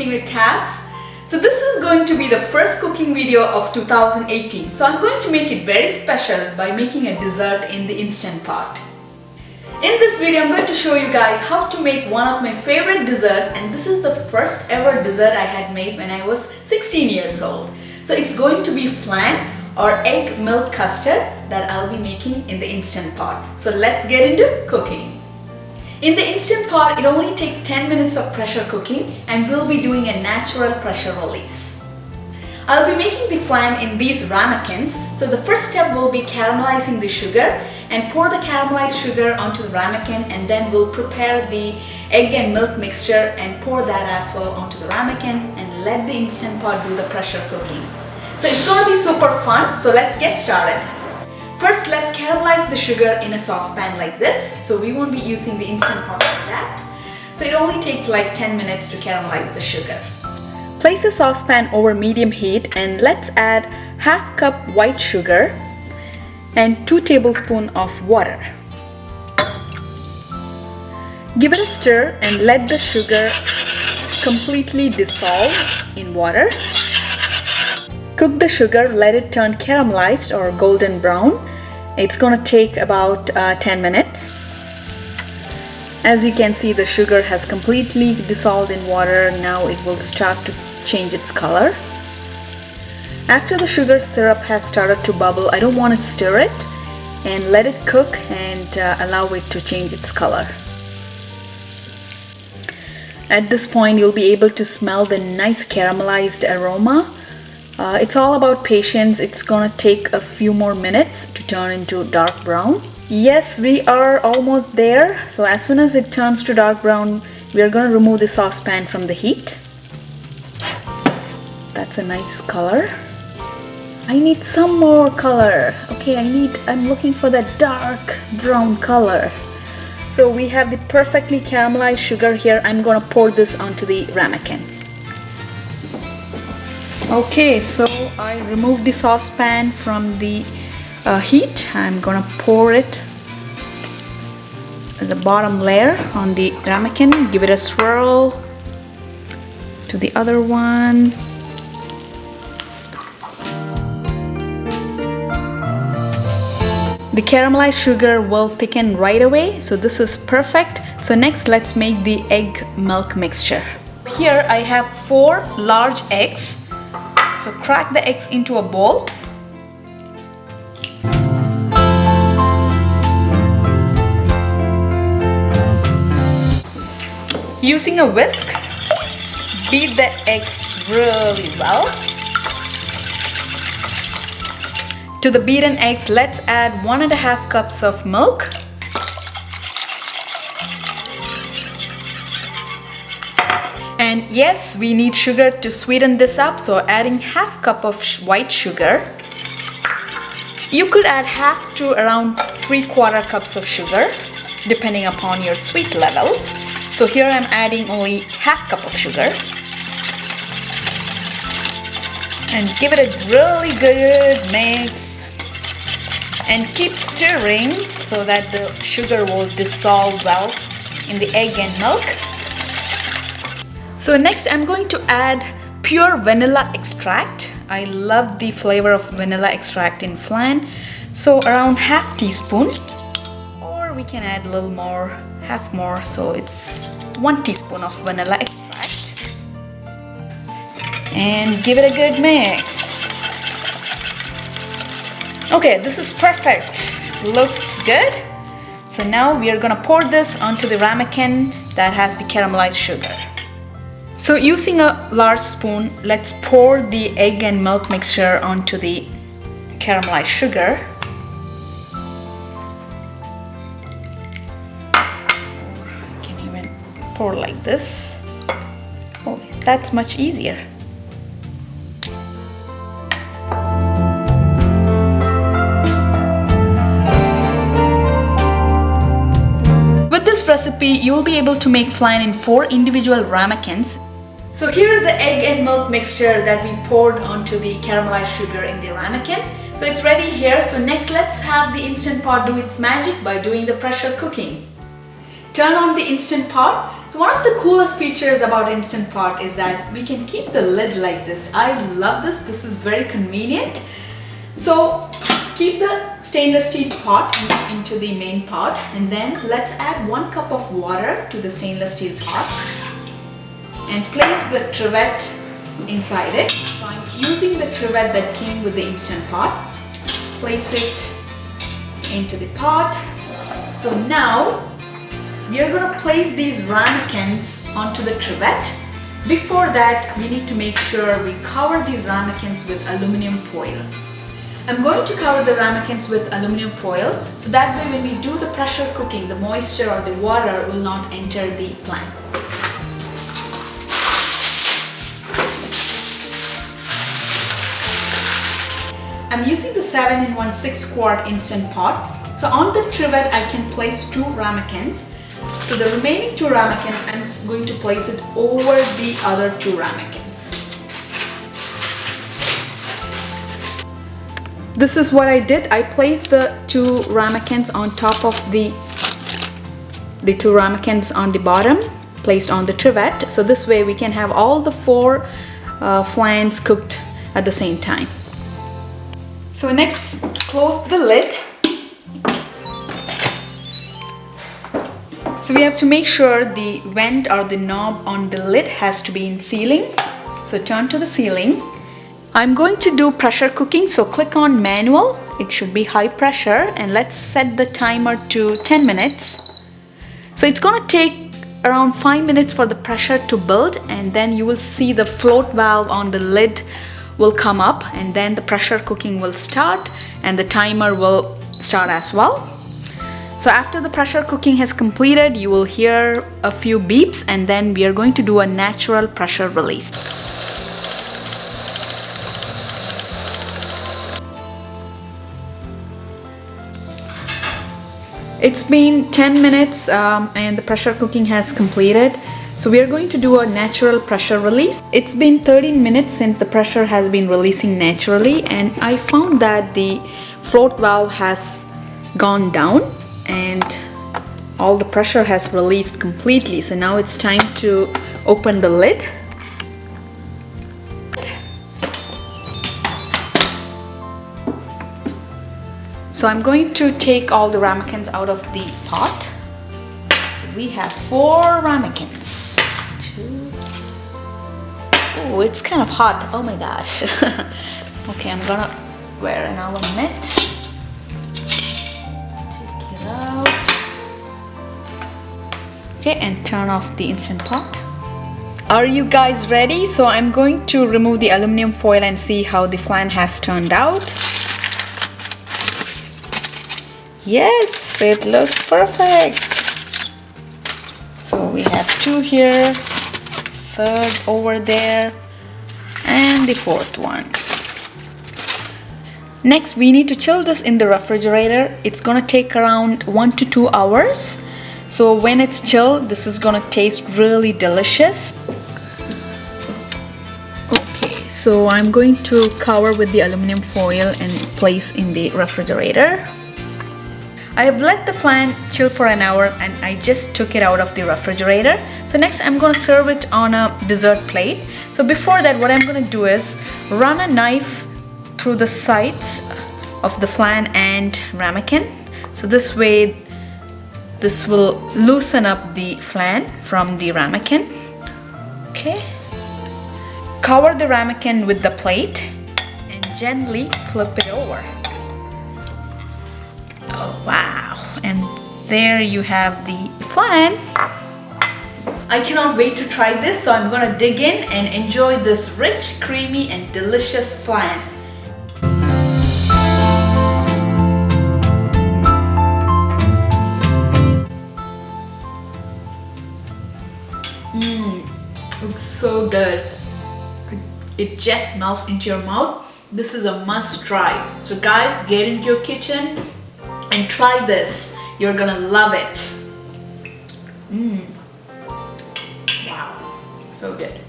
Cooking with Taz. So this is going to be the first cooking video of 2018. So I'm going to make it very special by making a dessert in the Instant Pot. In this video, I'm going to show you guys how to make one of my favorite desserts, and this is the first ever dessert I had made when I was 16 years old. So it's going to be flan or egg milk custard that I'll be making in the Instant Pot. So let's get into cooking. In the Instant Pot, it only takes 10 minutes of pressure cooking and we'll be doing a natural pressure release. I'll be making the flan in these ramekins. So the first step will be caramelizing the sugar and pour the caramelized sugar onto the ramekin, and then we'll prepare the egg and milk mixture and pour that as well onto the ramekin and let the Instant Pot do the pressure cooking. So it's gonna be super fun, so let's get started. First, let's caramelize the sugar in a saucepan like this. So we won't be using the Instant Pot like that. So it only takes like 10 minutes to caramelize the sugar. Place the saucepan over medium heat and let's add half cup white sugar and 2 tablespoons of water. Give it a stir and let the sugar completely dissolve in water. Cook the sugar, let it turn caramelized or golden brown. It's gonna take about 10 minutes. As you can see, the sugar has completely dissolved in water. Now it will start to change its color. After the sugar syrup has started to bubble, I don't want to stir it, and let it cook and allow it to change its color. At this point, you'll be able to smell the nice caramelized aroma. It's all about patience. It's gonna take a few more minutes to turn into dark brown. Yes, we are almost there. So as soon as it turns to dark brown, we are gonna remove the saucepan from the heat. That's a nice color. I need some more color. Okay, I'm looking for that dark brown color. So we have the perfectly caramelized sugar here. I'm gonna pour this onto the ramekin. Okay, so I removed the saucepan from the heat. I'm gonna pour it as a bottom layer on the ramekin. Give it a swirl to the other one. The caramelized sugar will thicken right away, so this is perfect. So next, let's make the egg milk mixture. Here I have 4 large eggs. So crack the eggs into a bowl. Using a whisk, beat the eggs really well. To the beaten eggs, let's add 1.5 cups of milk. And yes, we need sugar to sweeten this up, so adding half cup of white sugar. You could add half to around 3/4 cups of sugar, depending upon your sweet level. So here I'm adding only half cup of sugar. And give it a really good mix. And keep stirring so that the sugar will dissolve well in the egg and milk. So next I'm going to add pure vanilla extract. I love the flavor of vanilla extract in flan. So around half teaspoon, or we can add a little more, half more, so it's 1 teaspoon of vanilla extract. And give it a good mix. Okay, this is perfect. Looks good. So now we are gonna pour this onto the ramekin that has the caramelized sugar. So using a large spoon, let's pour the egg and milk mixture onto the caramelized sugar. You can even pour like this. Oh, that's much easier. With this recipe, you'll be able to make flan in 4 individual ramekins. So here is the egg and milk mixture that we poured onto the caramelized sugar in the ramekin. So it's ready here. So next, let's have the Instant Pot do its magic by doing the pressure cooking. Turn on the Instant Pot. So one of the coolest features about Instant Pot is that we can keep the lid like this. I love this. This is very convenient. So keep the stainless steel pot into the main pot, and then let's add 1 cup of water to the stainless steel pot and place the trivet inside it. So I'm using the trivet that came with the Instant Pot. Place it into the pot. So now we are going to place these ramekins onto the trivet. Before that, we need to make sure we cover these ramekins with aluminum foil. I'm going to cover the ramekins with aluminum foil, so that way when we do the pressure cooking, the moisture or the water will not enter the flan. I'm using the 7-in-1 6-quart Instant Pot. So on the trivet I can place 2 ramekins. So the remaining 2 ramekins I'm going to place it over the other 2 ramekins. This is what I did. I placed the 2 ramekins on top of the 2 ramekins on the bottom, placed on the trivet. So this way we can have all the 4 flans cooked at the same time. So next, close the lid. So we have to make sure the vent or the knob on the lid has to be in ceiling. So turn to the ceiling. I'm going to do pressure cooking, so click on manual. It should be high pressure, and let's set the timer to 10 minutes. So it's gonna take around 5 minutes for the pressure to build, and then you will see the float valve on the lid will come up, and then the pressure cooking will start and the timer will start as well. So after the pressure cooking has completed, you will hear a few beeps, and then we are going to do a natural pressure release. It's been 10 minutes and the pressure cooking has completed. So we are going to do a natural pressure release. It's been 13 minutes since the pressure has been releasing naturally, and I found that the float valve has gone down and all the pressure has released completely. So now it's time to open the lid. So I'm going to take all the ramekins out of the pot. So we have 4 ramekins. 2. Oh, it's kind of hot. Oh my gosh. Okay, I'm gonna wear an oven mitt. Take it out. Okay, and turn off the Instant Pot. Are you guys ready? So I'm going to remove the aluminum foil and see how the flan has turned out. Yes, it looks perfect. So we have 2 here, 3rd over there, and the 4th one. Next, we need to chill this in the refrigerator. It's gonna take around 1 to 2 hours. So when it's chilled, this is gonna taste really delicious. Okay, so I'm going to cover with the aluminum foil and place in the refrigerator. I have let the flan chill for an hour and I just took it out of the refrigerator. So next I'm going to serve it on a dessert plate. So before that, what I'm going to do is run a knife through the sides of the flan and ramekin. So this way this will loosen up the flan from the ramekin. Okay. Cover the ramekin with the plate and gently flip it over. Oh wow, and there you have the flan. I cannot wait to try this, so I'm gonna dig in and enjoy this rich, creamy and delicious flan. Looks so good. It just melts into your mouth. This is a must try. So guys, get into your kitchen and try this. You're gonna love it. Wow, so good.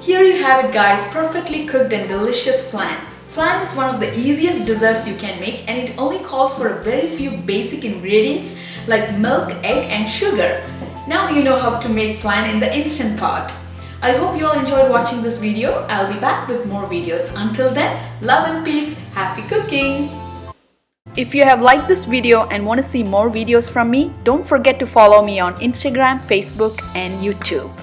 Here you have it guys, perfectly cooked and delicious flan. Flan is one of the easiest desserts you can make, and it only calls for a very few basic ingredients like milk, egg and sugar. Now you know how to make flan in the Instant Pot. I hope you all enjoyed watching this video. I'll be back with more videos. Until then, love and peace. Happy cooking! If you have liked this video and want to see more videos from me, don't forget to follow me on Instagram, Facebook, and YouTube.